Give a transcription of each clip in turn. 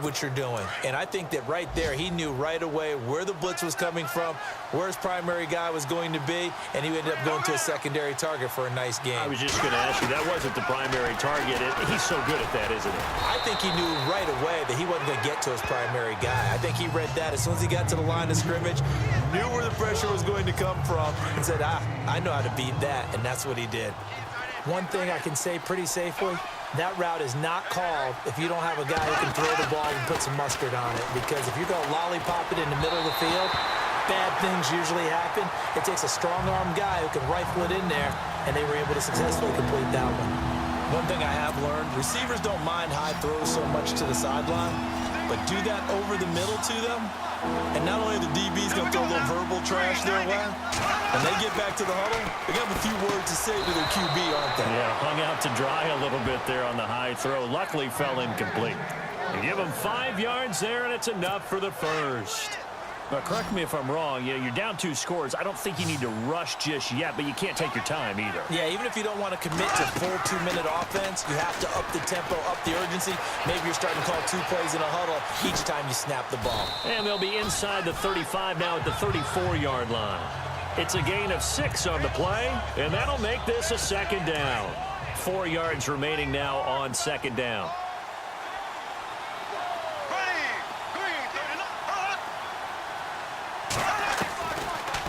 what you're doing. And I think that right there, he knew right away where the blitz was coming from, where his primary guy was going to be, and he ended up going to a secondary target for a nice game. I was just going to ask you, that wasn't the primary target. He's so good at that, isn't he? I think he knew right away that he wasn't going to get to his primary guy. I think he read that as soon as he got to the line of scrimmage, knew where the pressure was going to come from, and said, I know how to beat that, and that's what he did. One thing I can say pretty safely, that route is not called if you don't have a guy who can throw the ball and put some mustard on it. Because if you're going to lollipop it in the middle of the field, bad things usually happen. It takes a strong-arm guy who can rifle it in there, and they were able to successfully complete that one. One thing I have learned, receivers don't mind high throws so much to the sideline, but do that over the middle to them, and not only are the DBs going to throw a little verbal trash their way, when they get back to the huddle, they got a few words to say to their QB, aren't they? Yeah, hung out to dry a little bit there on the high throw. Luckily fell incomplete. You give them 5 yards there, and it's enough for the first. But correct me if I'm wrong, you're down 2 scores. I don't think you need to rush just yet, but you can't take your time either. Yeah, even if you don't want to commit to full 2-minute offense, you have to up the tempo, up the urgency. Maybe you're starting to call 2 plays in a huddle each time you snap the ball. And they'll be inside the 35 now at the 34-yard line. It's a gain of 6 on the play, and that'll make this a second down. 4 yards remaining now on second down.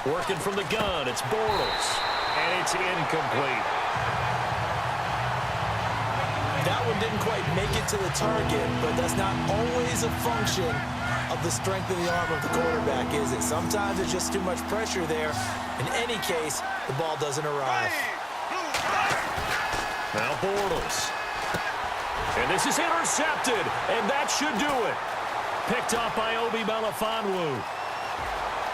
Working from the gun, it's Bortles, and it's incomplete. That one didn't quite make it to the target, but that's not always a function of the strength of the arm of the quarterback, is it? Sometimes it's just too much pressure there. In any case, the ball doesn't arrive. Now Bortles. And this is intercepted, and that should do it. Picked up by Obi Melifonwu.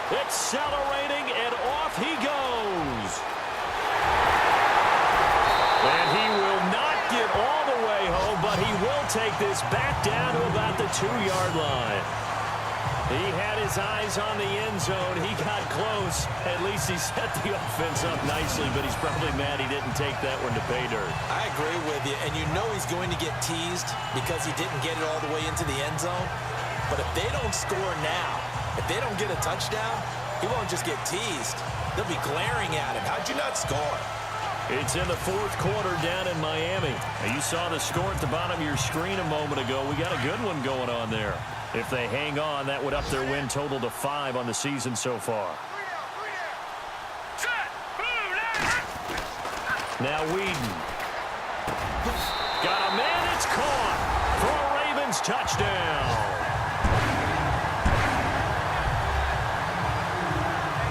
Accelerating, and off he goes. And he will not get all the way home, but he will take this back down to about the 2-yard line. He had his eyes on the end zone. He got close. At least he set the offense up nicely, but he's probably mad he didn't take that one to pay dirt. I agree with you, and you know he's going to get teased because he didn't get it all the way into the end zone. But if they don't score now, if they don't get a touchdown, he won't just get teased. They'll be glaring at him. How'd you not score? It's in the 4th quarter down in Miami. Now, you saw the score at the bottom of your screen a moment ago. We got a good one going on there. If they hang on, that would up their win total to 5 on the season so far. Now Whedon. Got a man, it's caught for a Ravens touchdown.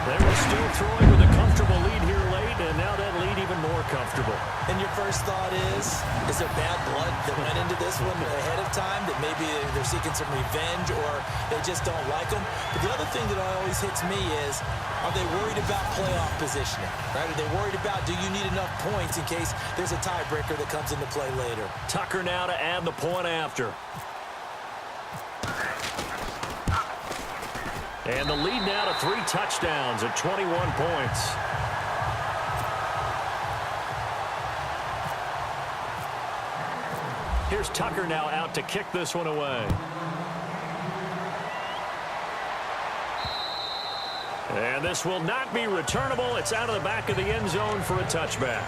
They were still throwing with a comfortable lead here late, and now that lead even more comfortable. And your first thought is there bad blood that went into this one ahead of time, that maybe they're seeking some revenge or they just don't like them? But the other thing that always hits me is, are they worried about playoff positioning? Right? Are they worried about, do you need enough points in case there's a tiebreaker that comes into play later? Tucker now to add the point after. And the lead now to 3 touchdowns at 21 points. Here's Tucker now out to kick this one away. And this will not be returnable. It's out of the back of the end zone for a touchback.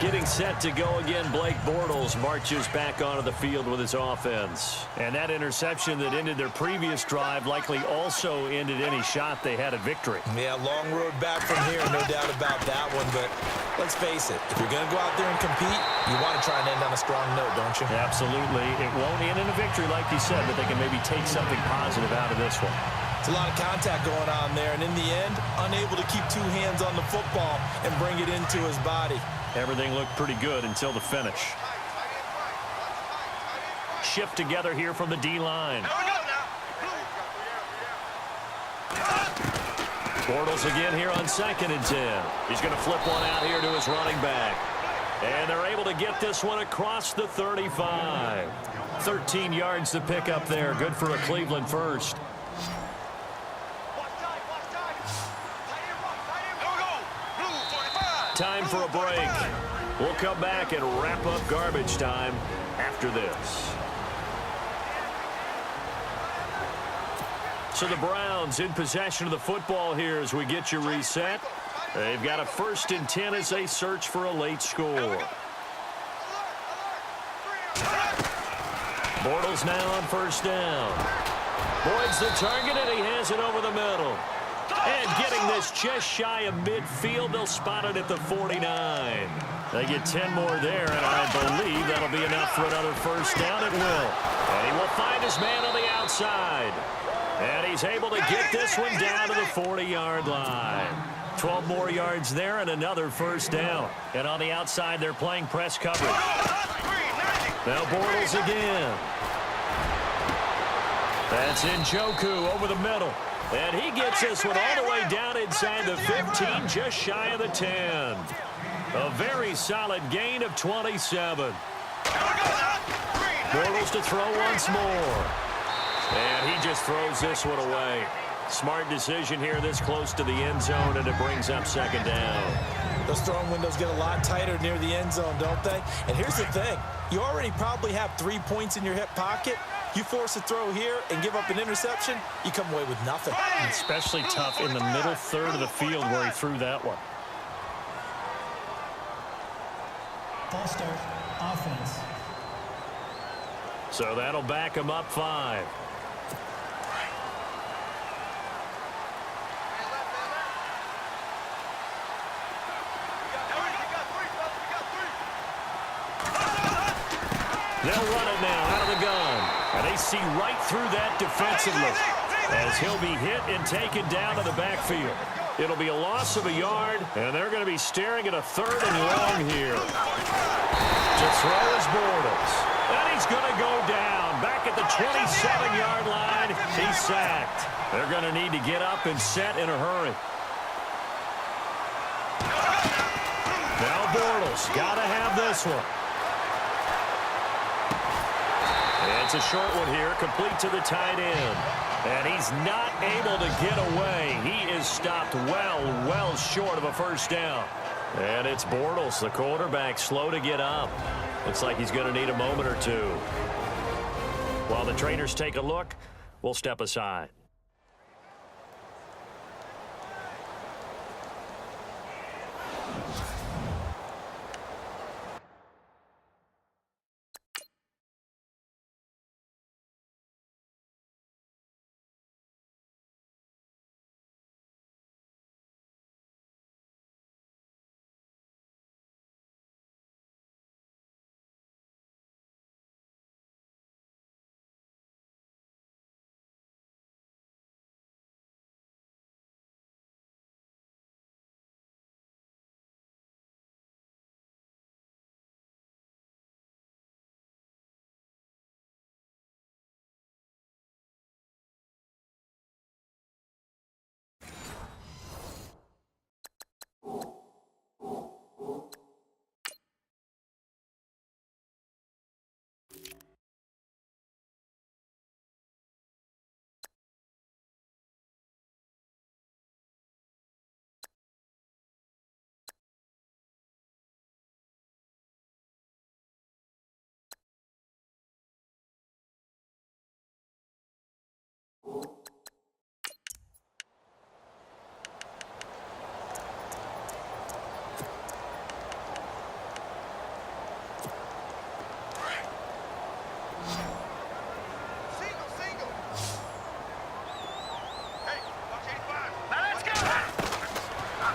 Getting set to go again, Blake Bortles marches back onto the field with his offense. And that interception that ended their previous drive likely also ended any shot they had at victory. Yeah, long road back from here, no doubt about that one. But let's face it, if you're going to go out there and compete, you want to try and end on a strong note, don't you? Absolutely. It won't end in a victory like you said, but they can maybe take something positive out of this one. It's a lot of contact going on there, and in the end, unable to keep 2 hands on the football and bring it into his body. Everything looked pretty good until the finish. Shift together here from the D-line. Bortles again here on 2nd and 10. He's going to flip one out here to his running back. And they're able to get this one across the 35. 13 yards to pick up there. Good for a Cleveland first. Time for a break. We'll come back and wrap up garbage time after this. So the Browns in possession of the football here as we get you reset. They've got a 1st and 10 as they search for a late score. Bortles now on 1st down. Boyd's the target, and he has it over the middle. And getting this just shy of midfield, they'll spot it at the 49. They get 10 more there, and I believe that'll be enough for another 1st down. It will. And he will find his man on the outside. And he's able to get this one down to the 40-yard line. 12 more yards there and another 1st down. And on the outside, they're playing press coverage. Now Bortles again. That's Njoku over the middle. And he gets this one all the way down inside the 15, just shy of the 10. A very solid gain of 27. Bortles to throw once more. And he just throws this one away. Smart decision here this close to the end zone, and it brings up 2nd down. Those throwing windows get a lot tighter near the end zone, don't they? And here's the thing. You already probably have 3 points in your hip pocket. You force a throw here and give up an interception, you come away with nothing. Especially tough in the middle third of the field where he threw that one. False start, offense. So that'll back him up 5. They'll run it now out of the gun. And they see right through that defensively as he'll be hit and taken down to the backfield. It'll be a loss of a yard, and they're going to be staring at a 3rd and long here. To throw is Bortles. And he's going to go down. Back at the 27-yard line, he's sacked. They're going to need to get up and set in a hurry. Now Bortles, got to have this one. It's a short one here, complete to the tight end. And he's not able to get away. He is stopped well short of a 1st down. And it's Bortles, the quarterback, slow to get up. Looks like he's going to need a moment or two. While the trainers take a look, we'll step aside.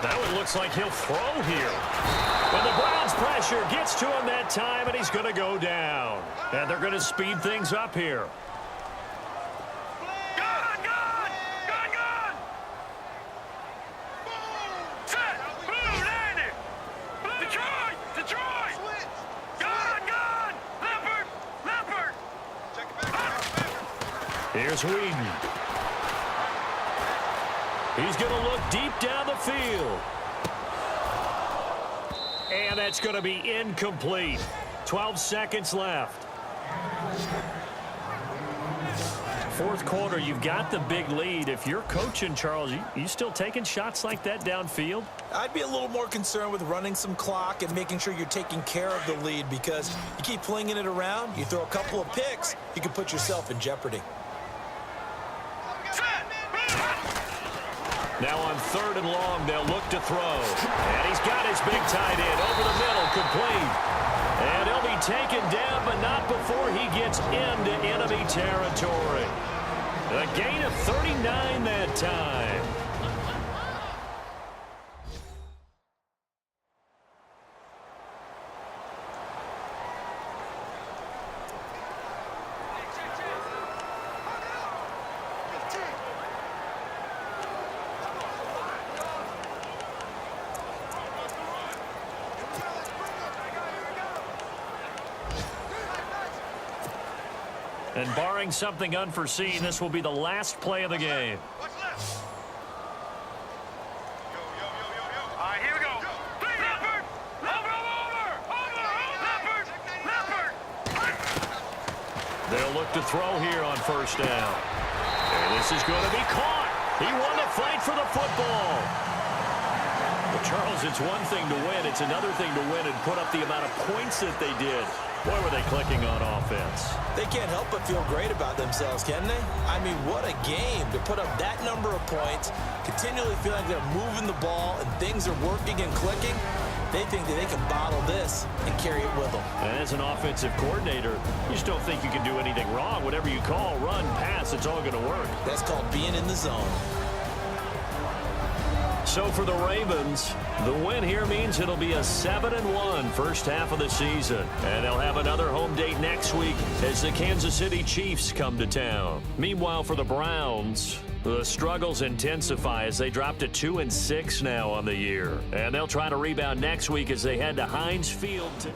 That one looks like he'll throw here. But the Browns pressure gets to him that time, and he's going to go down. And they're going to speed things up here. Here's Whedon. He's going to look deep down the field. And that's going to be incomplete. 12 seconds left. Fourth quarter, you've got the big lead. If you're coaching, Charles, you still taking shots like that downfield? I'd be a little more concerned with running some clock and making sure you're taking care of the lead, because you keep flinging it around, you throw a couple of picks, you can put yourself in jeopardy. Now on 3rd and long, they'll look to throw. And he's got his big tight end over the middle, complete. And he'll be taken down, but not before he gets into enemy territory. A gain of 39 that time. And barring something unforeseen, this will be the last play of the game. Watch left. All right, here we go. Leopard! Over! Leopard! They'll look to throw here on 1st down. And this is going to be caught. He won the fight for the football. Well, Charles, it's one thing to win. It's another thing to win and put up the amount of points that they did. Boy, were they clicking on offense. They can't help but feel great about themselves, can they? I mean, what a game to put up that number of points, continually feel like they're moving the ball and things are working and clicking. They think that they can bottle this and carry it with them. And as an offensive coordinator, you just don't think you can do anything wrong. Whatever you call, run, pass, it's all going to work. That's called being in the zone. So for the Ravens, the win here means it'll be a 7-1 first half of the season. And they'll have another home date next week as the Kansas City Chiefs come to town. Meanwhile, for the Browns, the struggles intensify as they drop to 2-6 now on the year. And they'll try to rebound next week as they head to Heinz Field to